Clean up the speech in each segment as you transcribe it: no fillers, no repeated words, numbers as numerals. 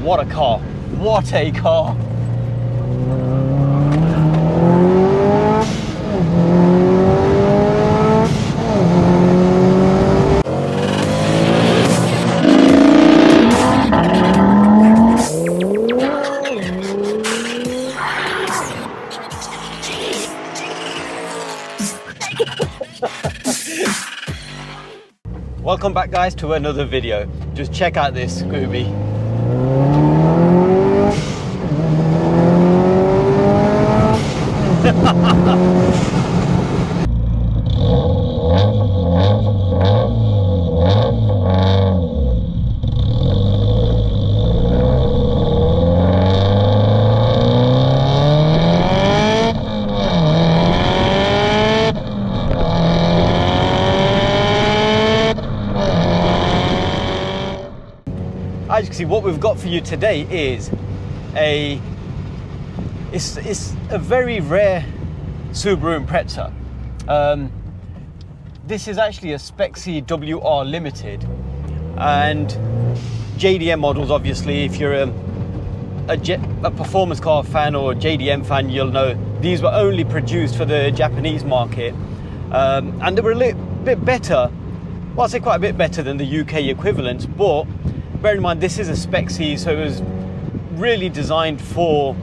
what a car. What a car. Welcome back guys to another video. Just check out this Scooby. As you can see, what we've got for you today is it's a very rare Subaru Impreza. This is actually a Spec C WR Limited, and JDM models, obviously, if you're a performance car fan or a JDM fan, you'll know these were only produced for the Japanese market, and they were a little bit better, well, I'd say quite a bit better than the UK equivalents, but bear in mind this is a Spec C, so it was really designed for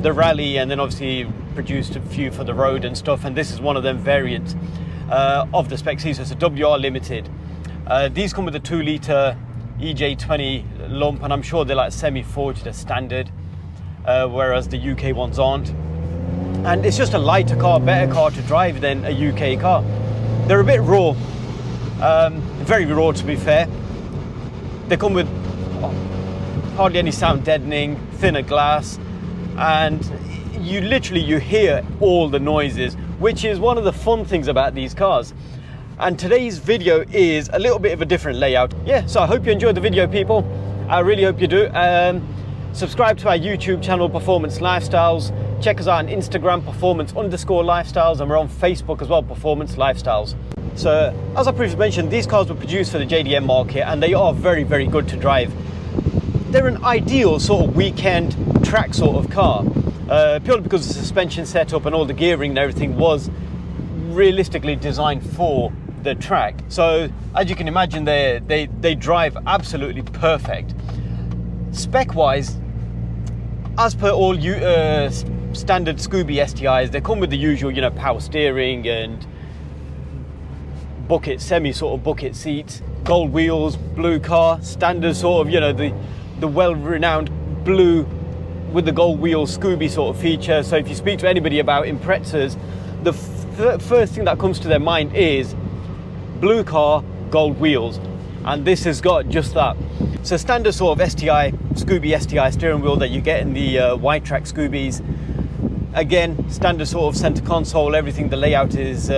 the rally, and then obviously produced a few for the road and stuff, and this is one of them variants of the Spec C, so it's a WR Limited. These come with a 2-litre EJ20 lump, and I'm sure they're like semi-forged as standard, whereas the UK ones aren't. And it's just a lighter car, better car to drive than a UK car. They're a bit raw, very raw to be fair. They come with hardly any sound deadening, thinner glass, and you hear all the noises, which is one of the fun things about these cars. And today's video is a little bit of a different layout. Yeah, so I hope you enjoyed the video, people. I really hope you do. Subscribe to our YouTube channel, Performance Lifestyles. Check us out on Instagram, Performance_Lifestyles, and we're on Facebook as well, Performance Lifestyles. So, as I previously mentioned, these cars were produced for the JDM market, and they are very, very good to drive. They're an ideal sort of weekend track sort of car, purely because the suspension setup and all the gearing and everything was realistically designed for the track. So, as you can imagine, they drive absolutely perfect. Spec-wise, as per all standard Scooby STIs, they come with the usual, power steering and semi bucket seats, gold wheels, blue car, standard sort of, the well-renowned blue with the gold wheel Scooby sort of feature. So if you speak to anybody about Imprezas, the first thing that comes to their mind is blue car, gold wheels, and this has got just that. So standard sort of Scooby STI steering wheel that you get in the white track Scoobies. Again, standard sort of center console, everything, the layout is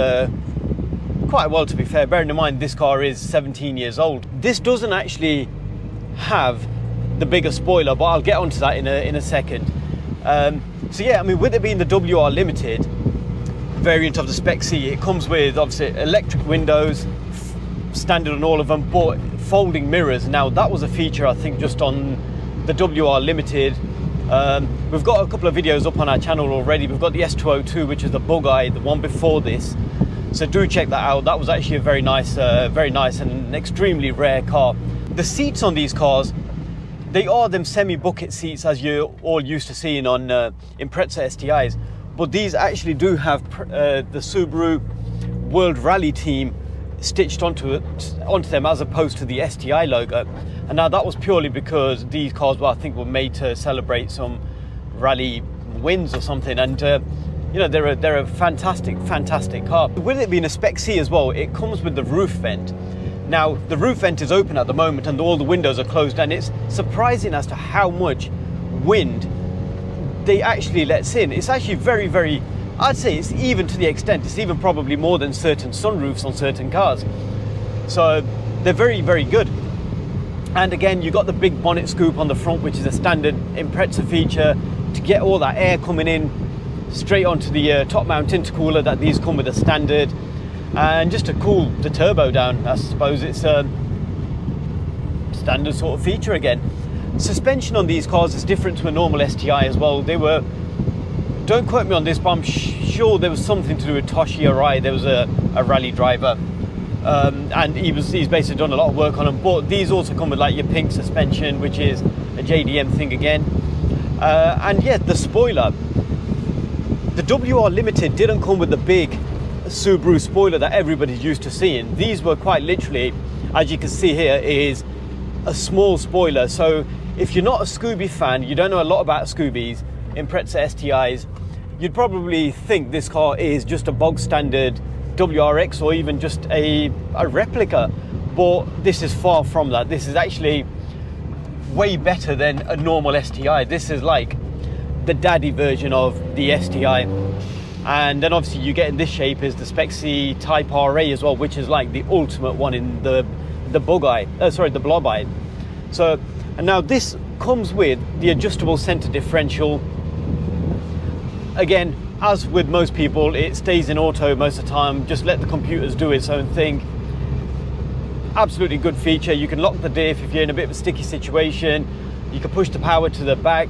quite well, to be fair, bearing in mind this car is 17 years old. This doesn't actually have the bigger spoiler, but I'll get onto that in a second. So yeah, I mean, with it being the WR Limited variant of the Spec C, it comes with obviously electric windows, standard on all of them, but folding mirrors. Now that was a feature I think just on the WR Limited. We've got a couple of videos up on our channel already. We've got the S202, which is the bug eye, the one before this. So do check that out. That was actually a very nice and an extremely rare car. The seats on these cars, they are them semi-bucket seats as you're all used to seeing on Impreza STIs, but these actually do have the Subaru World Rally Team stitched onto them, as opposed to the STI logo. And now that was purely because these cars, I think, were made to celebrate some rally wins or something, and they're a fantastic car. With it being a Spec C as well, it comes with the roof vent. Now the roof vent is open at the moment and all the windows are closed, and it's surprising as to how much wind they actually lets in. It's actually very, I'd say it's even to the extent, it's even probably more than certain sunroofs on certain cars. So they're very good. And again, you got the big bonnet scoop on the front, which is a standard Impreza feature to get all that air coming in straight onto the top mount intercooler that these come with a standard, and just to cool the turbo down, I suppose it's a standard sort of feature again. Suspension on these cars is different to a normal STI as well. They were, don't quote me on this, but I'm sure there was something to do with Toshi Arai. There was a rally driver, and he's basically done a lot of work on them. But these also come with like your pink suspension, which is a JDM thing again. And yeah, the spoiler, the WR Limited didn't come with the big Subaru spoiler that everybody's used to seeing. These were quite literally, as you can see here, is a small spoiler. So if you're not a Scooby fan, you don't know a lot about Scoobies, Impreza STIs, you'd probably think this car is just a bog standard WRX or even just a replica. But this is far from that. This is actually way better than a normal STI. This is like the daddy version of the STI. And then obviously you get in this shape is the Spec C Type RA as well, which is like the ultimate one in the blob eye. So, and now this comes with the adjustable center differential. Again, as with most people, it stays in auto most of the time. Just let the computers do its own thing. Absolutely good feature. You can lock the diff if you're in a bit of a sticky situation. You can push the power to the back,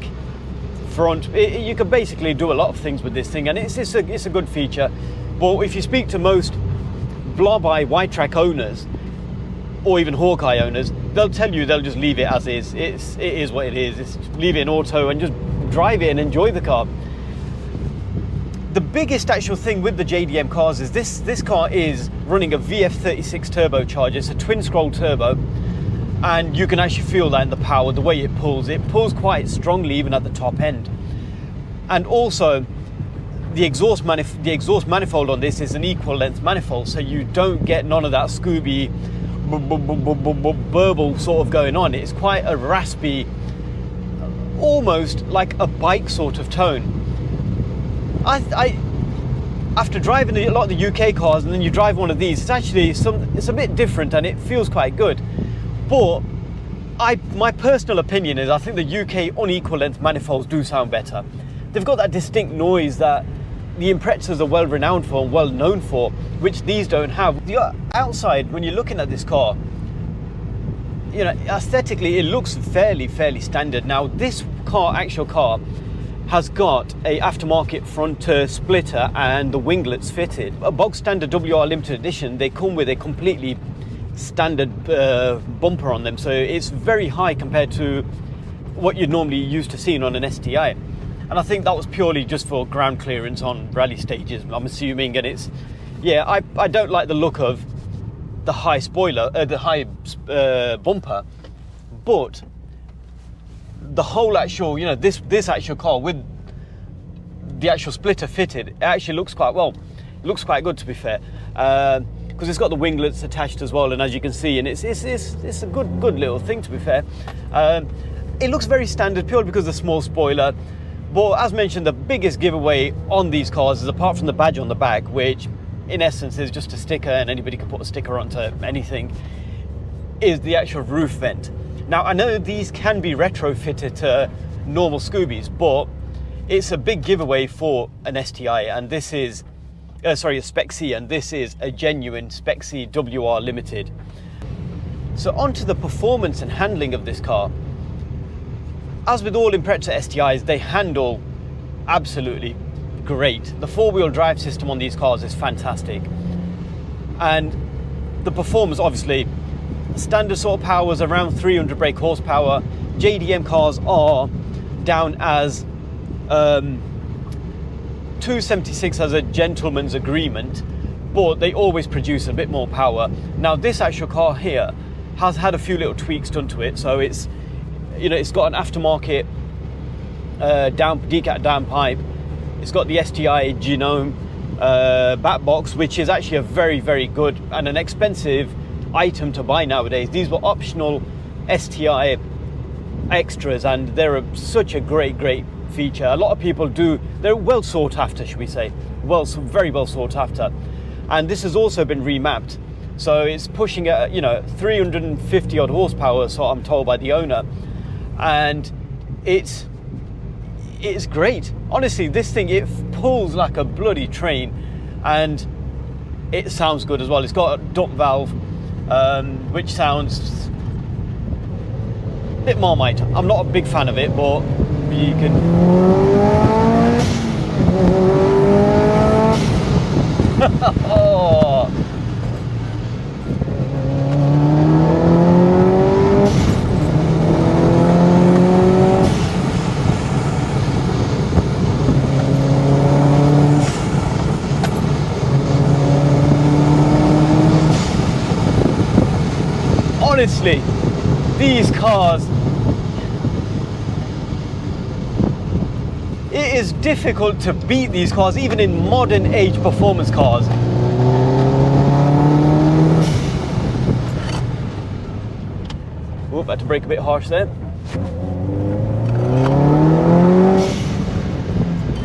front. You can basically do a lot of things with this thing, and it's a good feature. But if you speak to most blob eye white track owners or even Hawkeye owners, they'll tell you they'll just leave it as is. It is what it is. It's leave it in auto and just drive it and enjoy the car. The biggest actual thing with the JDM cars is this car is running a VF36 turbocharger. It's a twin scroll turbo, and you can actually feel that in the power, the way it pulls. It pulls quite strongly even at the top end. And also the exhaust manifold on this is an equal length manifold, so you don't get none of that Scooby burble sort of going on. It's quite a raspy, almost like a bike sort of tone. After driving a lot of the UK cars, and then you drive one of these, it's actually it's a bit different and it feels quite good. But my personal opinion is I think the UK unequal length manifolds do sound better. They've got that distinct noise that the Imprezas are well renowned for and well known for, which these don't have. The outside, when you're looking at this car, you know, aesthetically it looks fairly standard. Now this actual car has got a aftermarket front splitter and the winglets fitted. A bog standard WR limited edition, they come with a completely standard bumper on them, so it's very high compared to what you're normally used to seeing on an STI. And I think that was purely just for ground clearance on rally stages, I'm assuming. And it's, yeah, I don't like the look of the high spoiler, the high bumper, but the whole actual, you know, this actual car with the actual splitter fitted, it actually looks quite well. It looks quite good, to be fair, because it's got the winglets attached as well, and as you can see, and it's a good little thing, to be fair. It looks very standard purely because of the small spoiler. But as mentioned, the biggest giveaway on these cars is, apart from the badge on the back, which in essence is just a sticker and anybody can put a sticker onto anything, is the actual roof vent. Now, I know these can be retrofitted to normal Scoobies, but it's a big giveaway for an STI, and this is, a Spec C, and this is a genuine Spec C WR Limited. So onto the performance and handling of this car. As with all Impreza STIs, they handle absolutely great. The four-wheel drive system on these cars is fantastic. And the performance, obviously, standard sort of power is around 300 brake horsepower. JDM cars are down as 276 as a gentleman's agreement, but they always produce a bit more power. Now, this actual car here has had a few little tweaks done to it, so it's, you know, it's got an aftermarket decat downpipe. It's got the STI Genome back box, which is actually a very good and an expensive item to buy nowadays. These were optional STI extras, and they're such a great feature. A lot of people they're well sought after, should we say, very well sought after. And this has also been remapped, so it's pushing at, you know, 350 odd horsepower, so I'm told by the owner, and it's great. Honestly, this thing, it pulls like a bloody train, and it sounds good as well. It's got a duct valve, which sounds bit Marmite. I'm not a big fan of it, but you can. Oh. Honestly, these cars, it is difficult to beat these cars, even in modern age performance cars. Oop, had to brake a bit harsh there.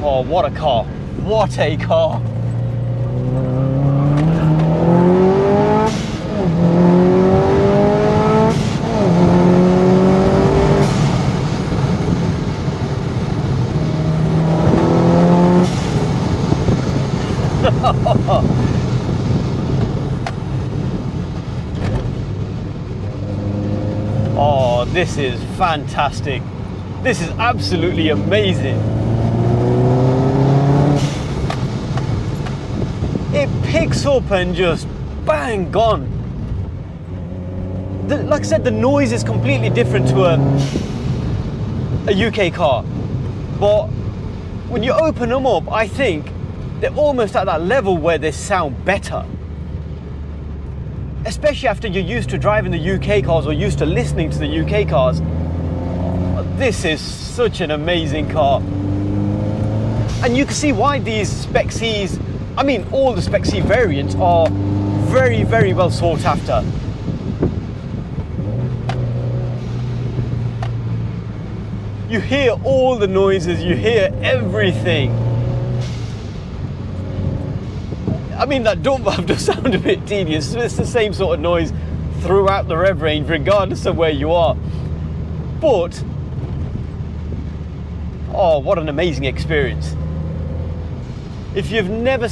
Oh, what a car. What a car. Oh, this is fantastic. This is absolutely amazing. It picks up and just bang, gone. Like I said, the noise is completely different to a UK car. But when you open them up, I think they're almost at that level where they sound better. Especially after you're used to driving the UK cars or used to listening to the UK cars. This is such an amazing car. And you can see why these Spec Cs, I mean all the Spec C variants are very, very well sought after. You hear all the noises, you hear everything. I mean, that dump valve does sound a bit tedious. It's the same sort of noise throughout the rev range, regardless of where you are. But, oh, what an amazing experience. If you've never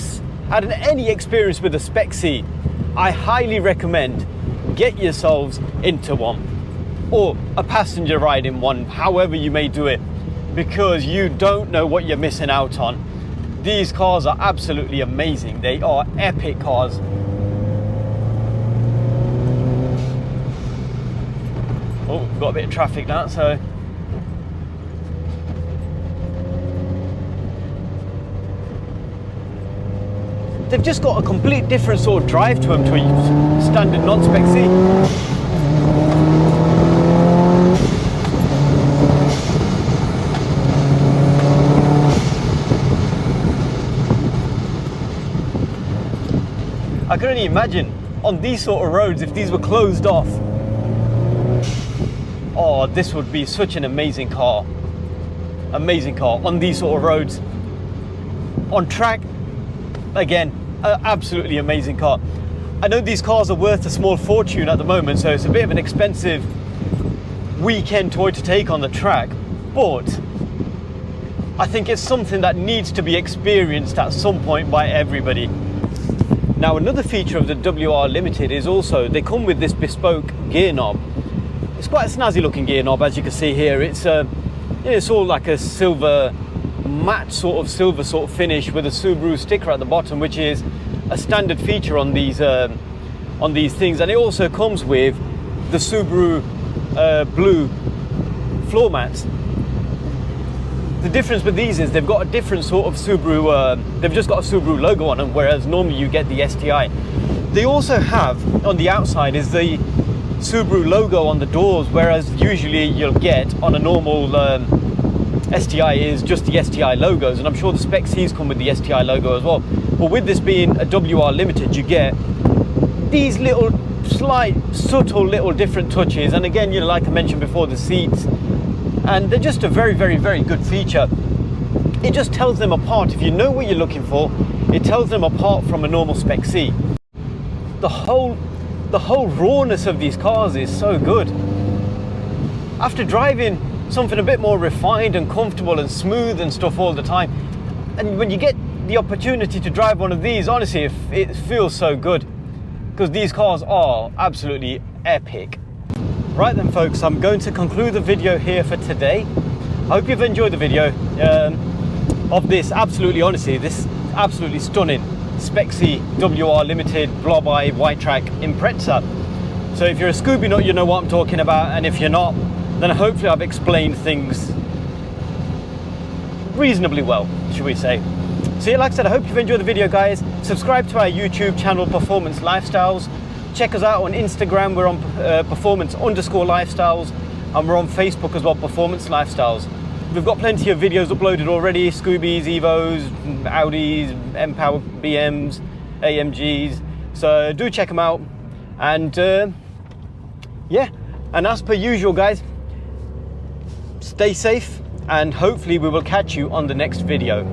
had any experience with a Spec C, I highly recommend get yourselves into one. Or a passenger ride in one, however you may do it. Because you don't know what you're missing out on. These cars are absolutely amazing. They are epic cars. Oh, we've got a bit of traffic now, so. They've just got a complete different sort of drive to them to a standard non-Spec C. I can only imagine on these sort of roads, if these were closed off, oh, this would be such an amazing car. Amazing car on these sort of roads. On track, again, an absolutely amazing car. I know these cars are worth a small fortune at the moment, so it's a bit of an expensive weekend toy to take on the track, but I think it's something that needs to be experienced at some point by everybody. Now, another feature of the WR Limited is also they come with this bespoke gear knob. It's quite a snazzy looking gear knob, as you can see here. It's all like a silver, matte sort of silver sort of finish with a Subaru sticker at the bottom, which is a standard feature on these things. And it also comes with the Subaru blue floor mats. The difference with these is they've got a different sort of Subaru, they've just got a Subaru logo on them, whereas normally you get the STI. They also have, on the outside, is the Subaru logo on the doors, whereas usually you'll get on a normal STI is just the STI logos, and I'm sure the Spec Cs come with the STI logo as well. But with this being a WR Limited, you get these little, slight, subtle little different touches, and again, you know, like I mentioned before, the seats. And they're just a very, very, very good feature. It just tells them apart. If you know what you're looking for, it tells them apart from a normal Spec C. The whole rawness of these cars is so good. After driving something a bit more refined and comfortable and smooth and stuff all the time, and when you get the opportunity to drive one of these, honestly, it feels so good, because these cars are absolutely epic. Right then folks, I'm going to conclude the video here for today. I hope you've enjoyed the video of this honestly, this absolutely stunning Spexy WR Limited Blob Eye White Track Impreza. So if you're a Scooby nut, you know what I'm talking about, and if you're not, then hopefully I've explained things reasonably well, should we say. So yeah, like I said, I hope you've enjoyed the video, guys. Subscribe to our YouTube channel, Performance Lifestyles. Check us out on Instagram, we're on performance_lifestyles, and we're on Facebook as well, Performance Lifestyles. We've got plenty of videos uploaded already, Scoobies, Evos, Audis, M-Power, BMs, AMGs, so do check them out. And yeah, and as per usual, guys, stay safe, and hopefully we will catch you on the next video.